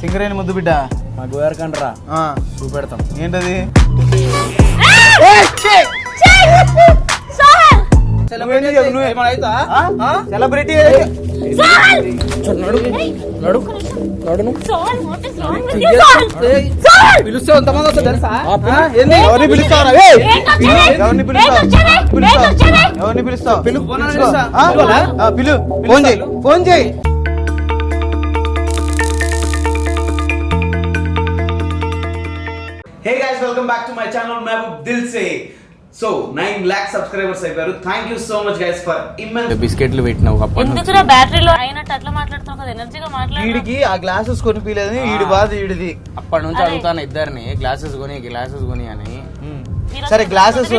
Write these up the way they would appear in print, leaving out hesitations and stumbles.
సింగరేణి ముద్దు బిడ్డ మా గోయర్ కండ్రా చూపెడతాం. ఏంటది? సెలబ్రిటీ పిలుస్తే ఎంతమంది వస్తారు తెలుసా? ఎవరిని పిలుస్తావు? ఎవరిని పిలుస్తావు? పిలు, ఫోన్ చేయి. Hey guys, welcome back to my channel Mehboob Dil Se. So 9 lakh subscribers అయిపోయారు. Thank you so much guys for immense. బిస్కెట్లు పెట్టినావు ఎందుకురా బ్యాటరీలో అయినట్టు అట్లా మాట్లాడుతావు కదా, ఎనర్జీగా మాట్లాడు. వీడికి ఆ గ్లాసెస్ కొనిపిలేదని వీడి బాధ వీడిది. అప్పటి నుంచి అడుగుతాను ఇద్దరిని గ్లాసెస్ కొని అని. సరే గ్లాసెస్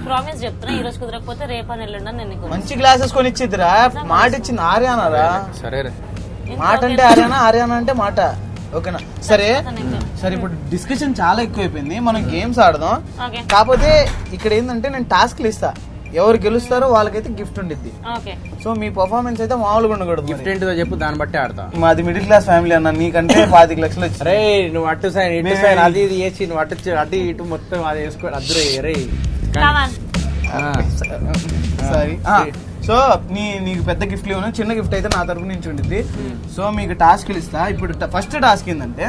ప్రామిస్ చెప్తున్నా, ఈ రోజు కుదరకపోతే రేపని ఎల్లుండని నేను నీకు మంచి గ్లాసెస్ కొని ఇచ్చిద్దిరా. మాట ఇచ్చింది ఆర్యానారా. సరే మాట అంటే ఆర్యానా అంటే మాట. ఓకేనా? సరే ఇప్పుడు డిస్కషన్ చాలా ఎక్కువైపోయింది, మనం గేమ్స్ ఆడదాం. కాకపోతే ఇక్కడ ఏంటంటే నేను టాస్క్లు ఇస్తా, ఎవరు గెలుస్తారో వాళ్ళకైతే గిఫ్ట్ ఉండిద్ది. సో మీ పర్ఫార్మెన్స్ అయితే మామూలుగా ఉండకూడదు. గిఫ్ట్ ఏంటిదో చెప్పు, దాన్ని బట్టి ఆడతా. మాది మిడిల్ క్లాస్ ఫ్యామిలీ అన్న, నీకంటే 25 లక్షలు వచ్చి. అరే నువ్వు అటు సైడ్ ఇటు సైడ్ అది ఇది వేసి నువ్వు అటు ఇటు మొత్తం అది వేసుకో అద్దరే. అరే సరే సో నీకు పెద్ద గిఫ్ట్ లేవు, చిన్న గిఫ్ట్ అయితే నా తరపు నుంచి ఉండిద్ది. సో మీకు టాస్క్లు ఇస్తా. ఇప్పుడు ఫస్ట్ టాస్క్ ఏంటంటే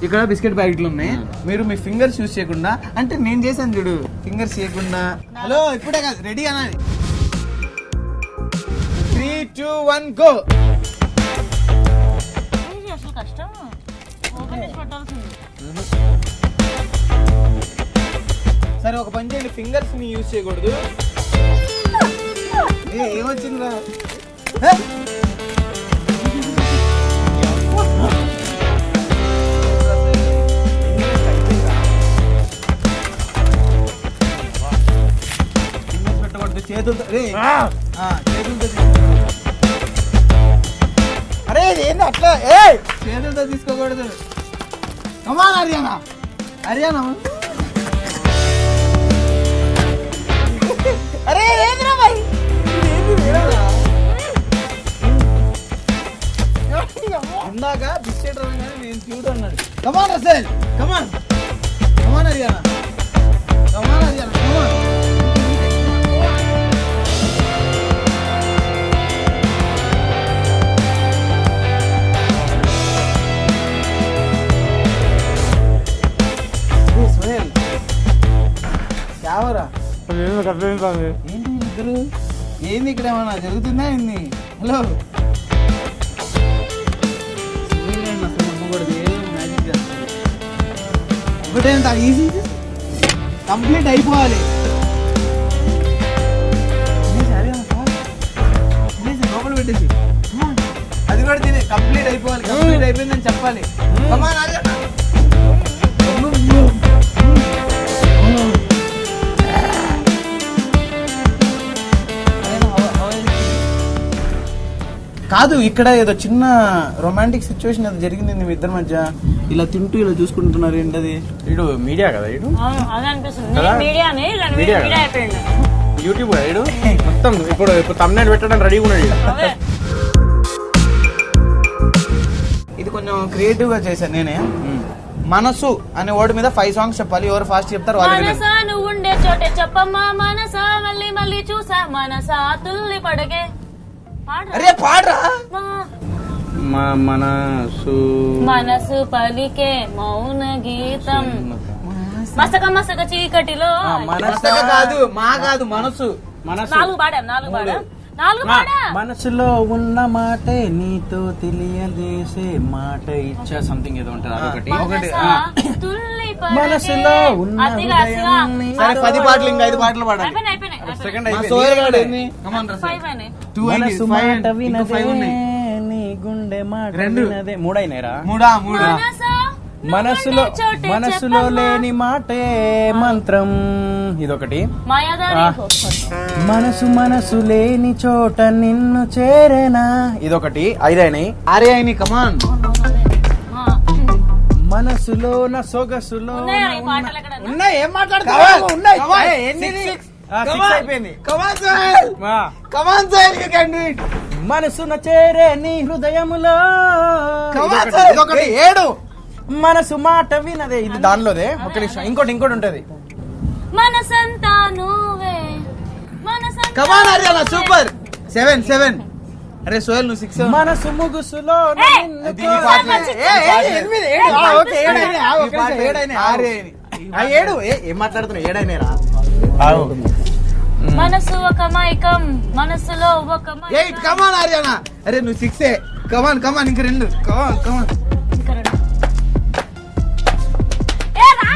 ఇక్కడ బిస్కెట్ ప్యాకెట్లు ఉన్నాయి, మీరు మీ ఫింగర్స్ యూజ్ చేయకుండా, అంటే నేను చేశాను చూడు, ఫింగర్స్ చేయకుండా. హలో ఇప్పుడే కాదు, రెడీ అనాలి. 3, 2, 1 గో. అసలు కష్టం సరే ఒక పని చేయండి, ఫింగర్స్ ని యూజ్ చేయకూడదు. ఏమొచ్చిందిరా? పెట్టకూడదు, చేతులతో. అరే ఏంది అట్లా? చేతులతో తీసుకోకూడదు. కమాన్ హర్యానా. అరే ఏంద్రా భాయ్, ఇందాక బిస్కెట్ రాగానే నేను క్యూట్ అన్నాడు. కమాన్ రసల్, కమాన్ హర్యానా, కమాన్. సోహెల్ క్యావరా ఏంటి ఇద్దరు? ఏంది ఇక్కడ ఏమన్నా జరుగుతుందా ఏంది? హలో ఒకటేంత ఈజీ కంప్లీట్ అయిపోవాలి. లోపల పెట్టేసి అది కూడా తినే కంప్లీట్ అయిపోవాలి. కంప్లీట్ అయిపోయిందని చెప్పాలి. కాదు, ఇక్కడ ఏదో చిన్న రొమాంటిక్ సిచ్యువేషన్ ఏదో జరిగింది మీ ఇద్దరి మధ్య. ఇలా తింటూ ఇలా చూసుకుంటున్నారు. ఏంటది? ఇడు మీడియా కదా, ఇడు యూట్యూబ్ కదా, ఇడు మొత్తం ఇప్పుడు thumbnail పెట్టడం రెడీగా ఉన్నాడు. ఇది కొంచెం క్రియేటివ్ గా చేశాను నేనే. మనసు అనే వర్డ్ మీద 5 సాంగ్స్ చెప్పాలి. ఎవరు ఫాస్ట్ చెప్తారు వాళ్ళు. నువ్వు ఉండే చోటే చెప్పమ్మా మనసా, మళ్ళీ మళ్ళీ చూసా మనసా తుల్లి పడగే. అరే పాడరా. మనసు పలికే మౌన గీతం, మసక చీకటిలో. కాదు మనసు. 4 పాడాం. మనసులో ఉన్న మాటే నీతో తెలియజేసే మాట ఇచ్చా సంథింగ్ ఏదో ఉంటుంది. అదొకటి. మనసులో ఉన్న 10 పాటలు, ఇంకా 5 పాటలు పాడాలి. మనసు మాట వినదే నీ గుండె మాట వినదే. 3 అయినాయిరా. 3 మనసులో లేని మాటే మంత్రం. ఇదొకటి. మనసు లేని చోట నిన్ను చేరేనా. ఇదొకటి. 5 అయినాయి. 6 అయినాయి. కమాన్. మనసులోన సొగసులో ఉన్నాయి. ఏం మాట్లాడుతున్నావు? ఉన్నాయి. అయిపోయింది. మనసున చేరే నీ హృదయములో. 7 మనసు మాట వినదే ఇది దానిలోదే. ఒక నిమిషం, ఇంకోటి ఉంటది. మనసంతా నువ్వే మనసంతా కమాన్ ఆర్యానా సూపర్ 7 అరే సోహెల్ నువ్వు 6 మనసు ముగుసులో ఏయ్! ఇది ఈ పాటలే. ఏం మాట్లాడుతున్నావు? ఏడైనా మనసు ఒక మైకం మనసులో ఒక 8 కమాన్ ఆర్యానా. అరే నువ్వు 6 కమాన్ ఇంక 2 కమాన్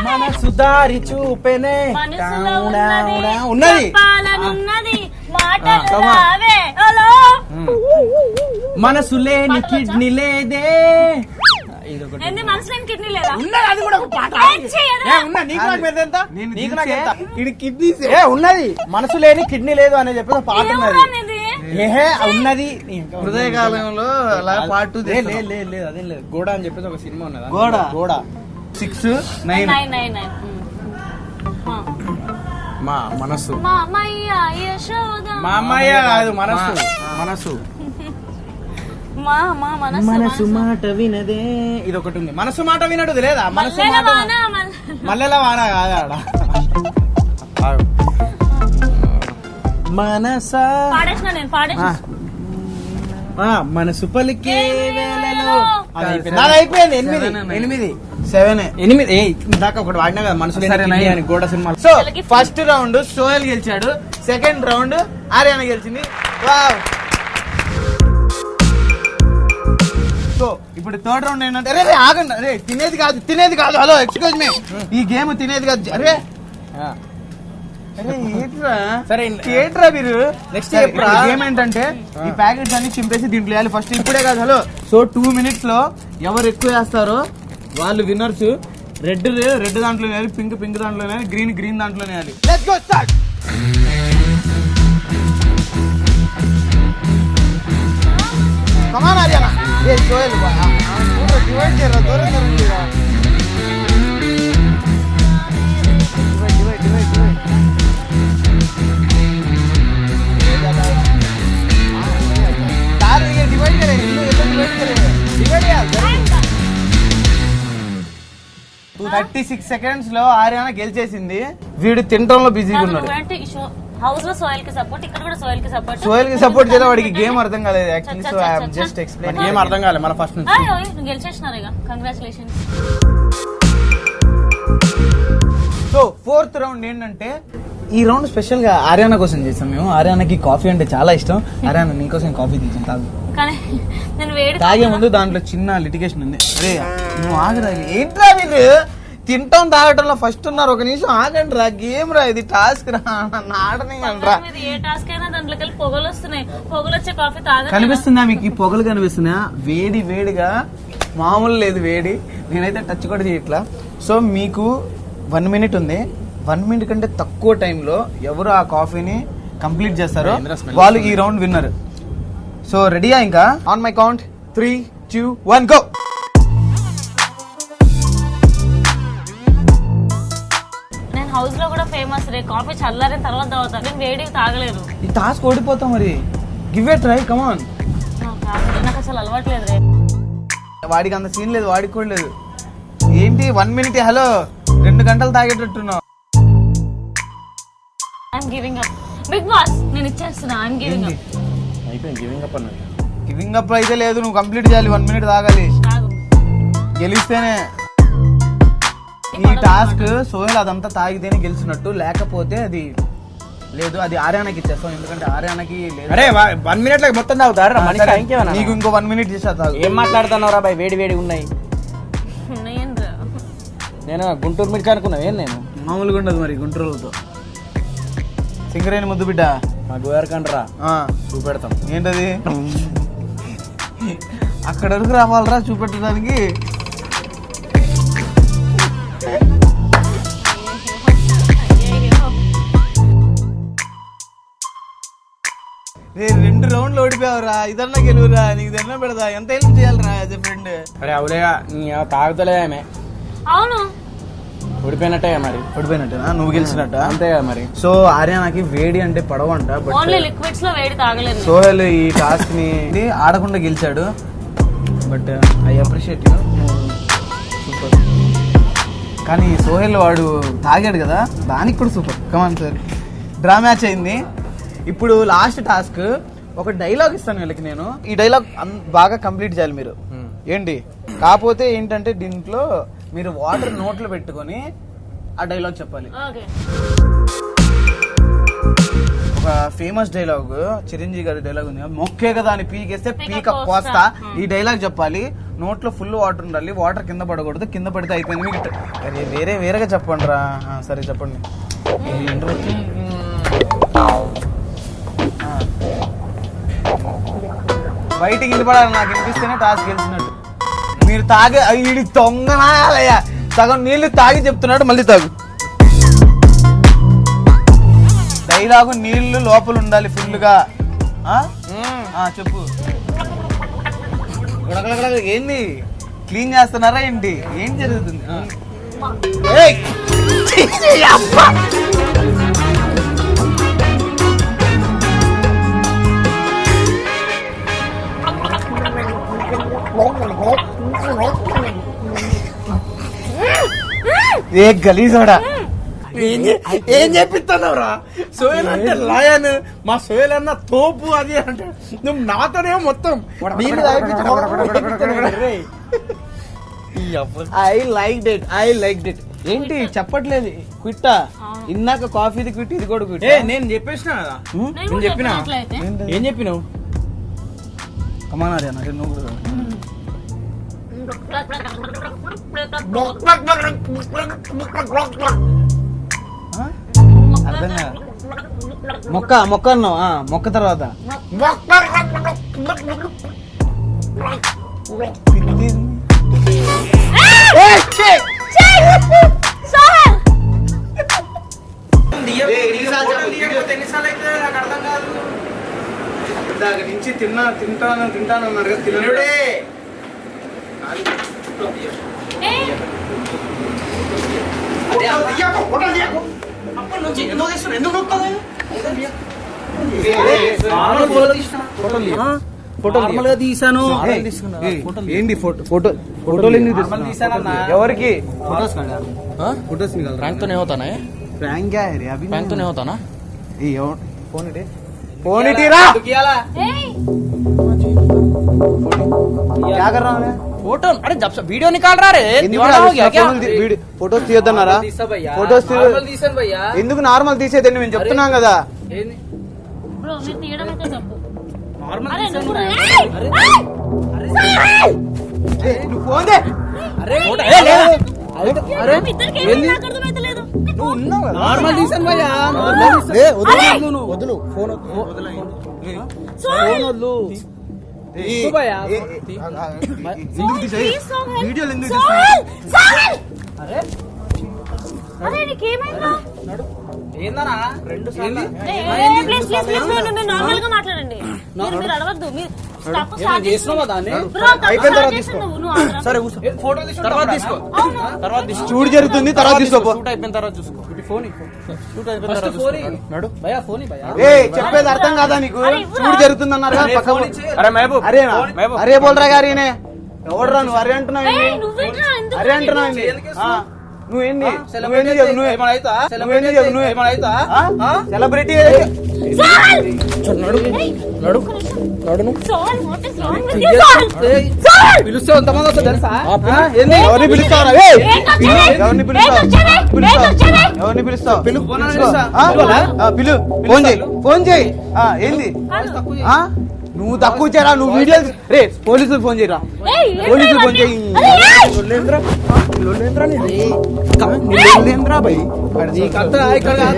మనసు దారి చూపెనే మనసులో ఉన్నది. చెప్పాలనున్నది మాటలు come on. రావే. హలో మనసు లేని కిడ్నీ లేదే. ఏంది మనసు లేని కిడ్నీ లేదా? ఉన్నది, అది కూడా ఒక పాట. ఏం చేయదు? నీకు నాకు మీద ఎంత? నేను నీకు నాకు ఎంత? ఇది కిడ్నీస్ ఉన్నది. మనసు లేని కిడ్నీ లేదు అనే చెప్పి ఒక పాట ఉన్నది. ఏమన్నది? ఏహే ఉన్నది. హృదయకాలంలో అలా పార్ట్ 2 లేదు అదేం లేదు. గోడ అని చెప్పేసి ఒక సినిమా ఉన్నది. గోడ 6 9 9 మా మనసు మామయ్య యశోద మా అమ్మాయి కాదు, మనసు మా మనసు మాట వినదే. ఇది ఒకటి ఉంది. మనసు మాట వినడు లేదా? మనసు మల్లెల మాట వాన, మల్లెల వాన కాదాడ. మనసా పాడేసిన నేను పాడేసిన మనసు పలికే వేళలో. అది అయిపోయింది. Seven. నాది అయిపోయింది. 7 8 ఇందాక ఒకటి వాడినా కదా మనసు లేని సరే, కిడ్నీ నైన్. అని గోడ సినిమా. సో ఫస్ట్ రౌండ్ సోహెల్ గెలిచాడు, సెకండ్ రౌండ్ ఆర్యానా గెలిచింది. వావ్. సో ఇప్పుడు థర్డ్ రౌండ్ ఏంటంటే అరే ఆగండి, అరే తినేది కాదు హలో ఎక్స్క్యూజ్ మీ, ఈ గేమ్ తినేది కాదు. అరే సరే, ఏంట్రా మీరు Next సరే, చెప్పురా. ఇప్పుడు గేమ్ ఏంటంటే ఈ ప్యాకెట్స్ అన్ని చింపేసి దీంట్లో వేయాలి ఫస్ట్. ఇప్పుడే కాదు హలో. సో 2 minutes లో ఎవరు ఎక్కువ వేస్తారో వాళ్ళు విన్నర్స్. రెడ్ దాంట్లో వేయాలి, పింక్ దాంట్లో వేయాలి, గ్రీన్ దాంట్లో వేయాలి. Let's go start. Come on Aryana. ఏ సోహెల్ డివైడ్ చేయరా, దూరం జరగలేరా. डिवाइड करें 36 seconds లో ఆర్యానా గెలిచేసింది. వీడు తినటంలో బిజీగా ఉన్నాడు. హౌస్ లో సోయల్ కి సపోర్ట్, ఇక్కడ కూడా సోయల్ కి సపోర్ట్. సోహెల్ కి సపోర్ట్ చేస్తే వాడికి గేమ్ అర్థం కాలేదు actually. So I have just explain. ఏం అర్థం కాలేదు మన ఫస్ట్ నుంచి. నువ్వు గెలిచేసినారు ఇక, కంగ్రాచులేషన్స్. సో ఫోర్త్ రౌండ్ ఏంటంటే ఈ రౌండ్ స్పెషల్ గా ఆర్యానా కోసం చేస్తాం మేము. ఆర్యానాకి కాఫీ అంటే చాలా ఇష్టం. ఆర్యానా నీకోసం కాఫీ తీసాం, తాగు. కానీ నేను వేడి తాగే ముందు దాంట్లో చిన్న లిటిగేషన్ ఉంది. అరే నువ్వు ఆగరా, ఏంట్రా మీరు తింటాం తాగటంలో ఫస్ట్ ఉన్నారు. ఒక నిమిషం ఆగండి రా, గేమ్ రా, ఇది టాస్క్ రా, ఆడనే రా. మీద ఏ టాస్క్ అయినా దాంట్లోకి వెళ్ళి పొగలు వస్తున్నాయి. పొగలు వచ్చే కాఫీ తాగ కనిపిస్తుందా మీకు? ఈ పొగలు కనిపిస్తున్నాయా? వేడిగా మామూలు లేదు వేడి. నేనైతే టచ్ కూడా చేయట్లా. సో మీకు 1 minute ఉంది. 1 minute కంటే తక్కువ టైంలో ఎవరు ఆ కాఫీని కంప్లీట్ చేస్తారో వాళ్ళు ఈ రౌండ్ విన్నర్. సో రెడీయా? ఇంకా ఆన్ మై కౌంట్ 3, 2, 1 గో. నేను హౌస్ లో కూడా ఫేమస్ రే, కాఫీ చల్లారిన తర్వాత తాగుతా. నేను వేడి తాగలేరు. ఈ టాస్క్ ఓడిపోతాం మరి. Give it try, come on. నాకు అసలు అలవాట్లేదు రే. వాడికి అంత సీన్ లేదు, వాడికి కూడా లేదు. ఏంటి 1 minute? హలో 2 గంటలు తాగేటట్టున్నావు. I'm giving up. Big Boss నేను ఇచ్చేస్తున్నా. I'm giving up. అయిపోయింది, గివింగ్ అప్ అన్నది. గివింగ్ అప్ అయితే లేదు, నువ్వు కంప్లీట్ చేయాలి. 1 minute తాగాలి, తాగు. గెలిస్తేనే. ఈ టాస్క్ సోహెల్ అదంతా తాగితేనే గెలిచినట్టు, లేకపోతే అది లేదు. అది ఆర్యానాకి ఇచ్చేస్తాం, ఎందుకంటే ఆర్యానాకి లేదు. అరే 1 minute లో మొత్తం తాగుతారా? సరే, నీకు ఇంకో 1 minute చేస్తా, తాగు. ఏం మాట్లాడుతున్నావు రా బాయ్? వేడి ఉన్నాయి. ఉన్నాయండ్రా. నేను గుంటూరు మిర్చి అనుకున్నావు. ఏం నేను మామూలుగా ఉండదు మరి గుంటూరులతో. సింగరేణి ముద్దు బిడ్డ మా గోయర్కండ్రా ఆ, చూపెడతాం. ఏంటది? అక్కడ వరకు రావాలరా చూపెట్టడానికి. రే 2 rounds ఓడిపోయావురా, ఇదన్నా గెలువురా, నీకు దండం పెడదా, ఎంత హెల్ప్ చేయాలరా యాజ్ ఎ ఫ్రెండ్. అరే అవులేగా, నీ తాగుతలే ఆమె. అవును, ఓడిపోయినట్టే మరి. ఓడిపోయినట్టేనా? నువ్వు గెలిచినట్ట? అంతే కదా మరి. సో ఆర్యానాకి వేడి అంటే పడవంట. ఓన్లీ లిక్విడ్స్ లో వేడి తాగలేదు. సోహెల్ ఈ టాస్క్ ని ఆడకుండా గెలిచాడు. But I appreciate you. Super. కానీ సోహెల్ వాడు తాగాడు కదా, దానికి కూడా super. Come on sir, draw match అయింది. ఇప్పుడు లాస్ట్ టాస్క్, ఒక డైలాగ్ ఇస్తాను వీళ్ళకి నేను. ఈ డైలాగ్ బాగా కంప్లీట్ చేయాలి మీరు. ఏంటి కాకపోతే ఏంటంటే దీంట్లో మీరు వాటర్ నోట్లో పెట్టుకొని ఆ డైలాగ్ చెప్పాలి. ఓకే. ఒక ఫేమస్ డైలాగ్, చిరంజీవి గారి డైలాగ్ ఉంది, మొక్కే కదా అని పీకేస్తే పీక కోస్తా. ఈ డైలాగ్ చెప్పాలి. నోట్లో ఫుల్ వాటర్ ఉండాలి, వాటర్ కింద పడకూడదు. కింద పడితే అయిపోయింది మీకు. అరే వేరేగా చెప్పండి రా. సరే చెప్పండి. బయటికి వెళ్ళిపడాలి, నాకు వినిపిస్తేనే టాస్క్ గెలిచినట్టు. మీరు తాగే వీడి తొంగనాయాలయ్యా, సగం నీళ్లు తాగి చెప్తున్నాడు, మళ్ళీ తాగు. డైలాగు నీళ్లు లోపల ఉండాలి ఫుల్గా. చెప్పు. ఏంది క్లీన్ చేస్తున్నారా ఏంటి? ఏం జరుగుతుంది? ఏ గలీజోడా, ఏం చెప్పిస్తున్నావురా? సోయల్ అంటే లయన్, మా సోయల్ అన్న తోపు అది అంటే నువ్వు నాతోనే మొత్తం ఐ లైక్ డిట్. ఏంటి చెప్పట్లేదు? క్విట్టా? ఇందాక కాఫీది క్విట్, ఇది కూడా క్విట్. నేను చెప్పేసిన కదా. నేను చెప్పినా. ఏం చెప్పినావు? కమానారి అన్న నువ్వు కూడా. అర్థం కాదు. మొక్క అన్నావు. మొక్క తర్వాత నుంచి తింటానన్నారు కదా, తినడే. తీసాను. ఏంటి ఫోటోలు ఎందుకు తీసాను? ఎవరికి? फोटोस निकाल रहा प्रैंक तो नहीं होता ना ये? प्रैंक क्या है रे? अभी प्रैंक तो नहीं होता ना? फोन इटीरा क्या कर रहा है? फोटो, अरे जब से वीडियो निकाल रहा रे, दीवाना हो गया क्या? ఫోటోస్ తీయొద్దన్నారా? ఫోటోస్ ఎందుకు నార్మల్ తీసేది? మేము చెప్తున్నాం కదా. బ్రో మీరు తీయడం అయితే తప్పు. నార్మల్ నువ్వు ఫోన్ దే. అరే ఇద్దరికి ఏమీ నాకు అర్థమైతలేదు. నువ్వు ఉన్నావు కదా. నార్మల్ తీసాను భయ్యా. వదులు ఫోన్ వద్దు. వీడియోలు ఎందుకు అరే నీకేమైందా? ఏందనా? రెండు సార్లు ప్లీజ్ మీరు నార్మల్ గా మాట్లాడండి. మీరు అడవద్దు. మీరు చేస్తున్నావా దాన్ని? అయిపోయిన తర్వాత తీసుకో. సరే ఫోటో తర్వాత తీసుకో. తర్వాత షూట్ జరుగుతుంది, తర్వాత తీసుకో. షూట్ అయిపోయిన తర్వాత చూసుకో. ఫోన్ షూట్ అయిపోయిన తర్వాత నడు భయ్యా. ఫోన్ భయ్యా. చెప్పేది అర్థం కాదా నీకు? షూట్ జరుగుతుంది అన్నారు. अरे महबूब, అరే బోల్రా గారి ఎవడరా నువ్వు? అరే అంటున్నావు. అరే అంటున్నావు. నువ్వేంటి? సెలబ్రిటీ పిలుస్తే ఎంతమంది వస్తారు తెలుసా? ఎవరిని పిలుస్తావు? ఎవరిని పిలుస్తావు? పిలు. ఫోన్ చేయి. ఏంది నువ్వు తక్కువ చేయరా? నువ్వు వీడియో రే పోలీసులు ఫోన్ చేయరా? పోలీసులు ఫోన్ చేయి.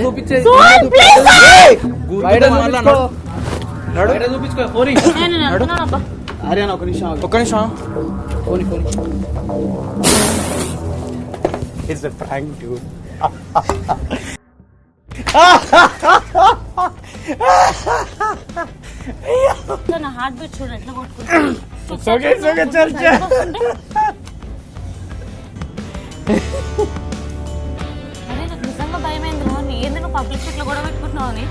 చూపించేది చూపించుకో. ఫోన్ అరే ఒక నిమిషం. Phone it's a prank dude. నా హార్ట్ బీట్ చూడు ఎట్లా కొట్టుకుంటా. అరే నాకు నిజంగా భయమైంది. ఏంది నువ్వు పబ్లిక్ ఇట్లా కూడా పెట్టుకుంటున్నావు అని.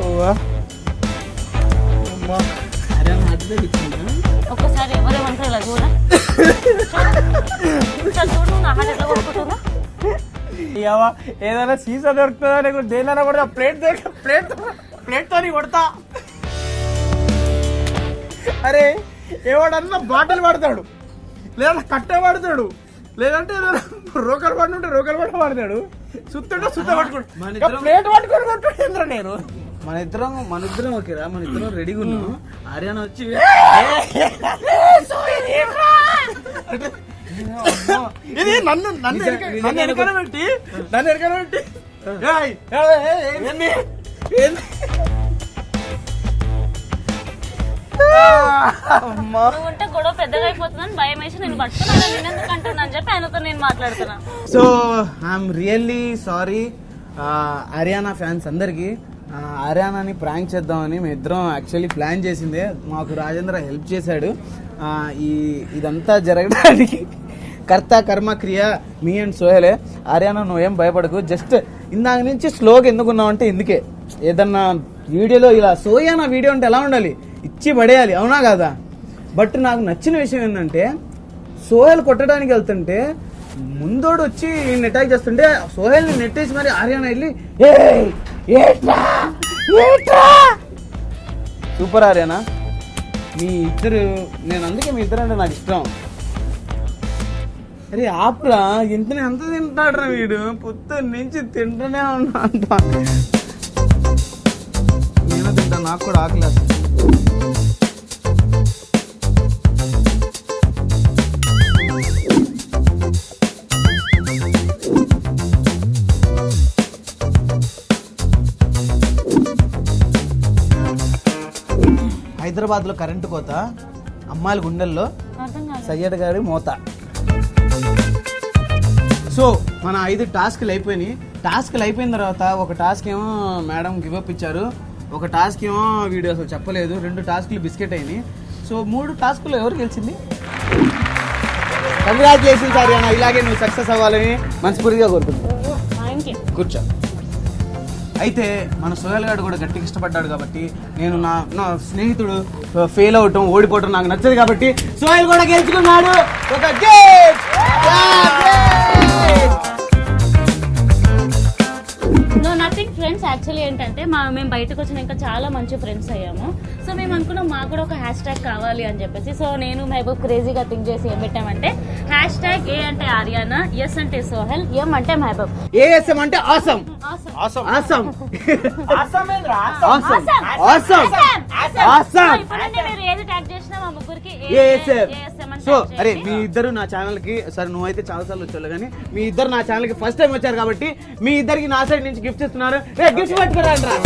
ఒక్కసారి ఎవరేమంటారు ఇలా చూడ చూడు. నా హార్ట్ ఎట్లా కొట్టుకుంటా. ఏదైనా సీసా దొరుకుతుందా లేకపోతే దేనైనా కూడా ప్లేట్ ప్లేట్ తోని కొడతా. అరే ఎవడన్నా బాటిల్ పడతాడు, లేదా కట్టె పడతాడు, లేదంటే రోకలు పడుతుంటే రోకలు పట్ట పడతాడు, సుత్తుంటే సుత్త పట్టుకుంటా, ప్లేట్ పట్టుకొని కొట్టుకుంటా. నేను మన ఇద్దరం ఓకేరా, మన ఇద్దరం రెడీగా ఉన్నాం. ఆర్యానా వచ్చి ఇది నన్ను వెనకాల పెట్టి ఏయ్, ఏంది? ఏంది? నువ్వు ఉంటే గొడవ పెద్దగా అయిపోతుందని భయం వేసి నేను పట్టుకున్నాను. నేను ఎందుకు అంటున్నా అని చెప్పి ఆయనతో నేను మాట్లాడుతున్నా. So I'm really sorry Ariyana fans అందరికి. ఆర్యానాని ప్రాంక్ చేద్దామని మేము ఇద్దరం యాక్చువల్లీ ప్లాన్ చేసిందే. మాకు రాజేంద్ర హెల్ప్ చేశాడు. ఇదంతా జరగడానికి కర్త కర్మ క్రియ మీ అండ్ సోహెలే. ఆర్యానా నువ్వేం భయపడకు. జస్ట్ ఇందాక నుంచి స్లోగా ఎందుకున్నావు అంటే ఇందుకే, ఏదన్నా వీడియోలో ఇలా సోయానా వీడియో అంటే ఎలా ఉండాలి, ఇచ్చి పడేయాలి, అవునా కదా. బట్ నాకు నచ్చిన విషయం ఏంటంటే సోహెల్ కొట్టడానికి వెళ్తుంటే ముందోడు వచ్చి అటాక్ చేస్తుంటే సోహెల్ని నెట్టేసి మరి ఆర్యానా వెళ్ళి సూపర్ ఆర్యానా. మీ ఇద్దరు, నేను అందుకే మీ ఇద్దరు అంటే నాకు ఇష్టం. అరే ఆపురా, ఎంత తింటాడు వీడు, పొద్దున్న నుంచి తింటూనే ఉన్నా అంట. నేను తింటా, నాకు కూడా ఆకలి. హైదరాబాద్ లో కరెంటు కోత, అమ్మాయిల గుండెల్లో అర్థం కాదు. సయ్యద్ గారి మోత. సో మన 5 టాస్క్లు అయిపోయినాయి. టాస్క్లు అయిపోయిన తర్వాత ఒక టాస్క్ ఏమో మేడం గివప్ ఇచ్చారు, ఒక టాస్క్ ఏమో వీడియో అసలు చెప్పలేదు, 2 టాస్క్లు బిస్కెట్ అయినాయి. సో 3 టాస్క్లు ఎవరు గెలిచింది? కంగ్రాచులేషన్స్ ఆర్యానా, ఇలాగే నువ్వు సక్సెస్ అవ్వాలని మనస్ఫూర్తిగా కోరుకుంటున్నాను. Thank you. కూర్చో. అయితే మన సోహెల్ గారు కూడా గట్టిగా ఇష్టపడ్డాడు కాబట్టి, నేను నా స్నేహితుడు ఫెయిల్ అవటం ఓడిపోవటం నాకు నచ్చదు కాబట్టి సోహెల్ కూడా గెలుచుకున్నాడు ఒక gift. No nothing friends. Actually ఏంటంటే మేము బయటకు వచ్చిన ఇంకా చాలా మంచి ఫ్రెండ్స్ అయ్యాము. సో మేము అనుకున్నాం మాకు కూడా ఒక హ్యాష్ ట్యాగ్ కావాలి అని చెప్పేసి. సో నేను మహబూబ్ క్రేజీగా థింక్ చేసి ఏం పెట్టామంటే హ్యాష్ ట్యాగ్ ఏ అంటే ఆర్యానా, ఎస్ అంటే సోహెల్, ఎం అంటే మహబూబ్. ఏఎస్ఎం అంటే ఆసమ్. Awesome. ఆసమ్. ఆసమ్ ఏంద్రా? ఆసమ్. ఆసమ్. ఆసమ్. ఇప్పుడంటే మీరు ఏది ట్యాగ్ చేసినా మా ముగ్గురికి ఏఎస్ఎం. ASM అని సో tag చేసి- అరే మీ ఇద్దరు నా ఛానల్ కి, సరే నువ్వైతే చాలా సార్లు వచ్చావు కానీ మీ ఇద్దరు నా ఛానల్ కి ఫస్ట్ టైం వచ్చారు కాబట్టి మీ ఇద్దరికి నా సైడ్ నుంచి గిఫ్ట్ ఇస్తున్నారు. గిఫ్ట్ పట్టుకురండి రా.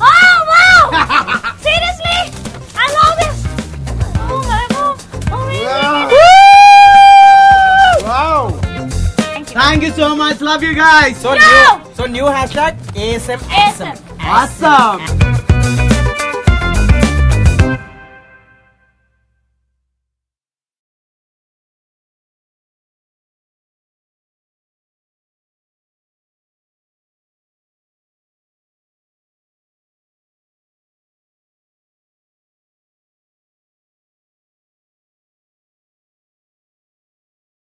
Oh, wow! Seriously? I love this. Oh, Mehboob. Amazing. Wow. Thank you. Thank you so much. Love you guys. So new hash tag ASM. ASM. Awesome.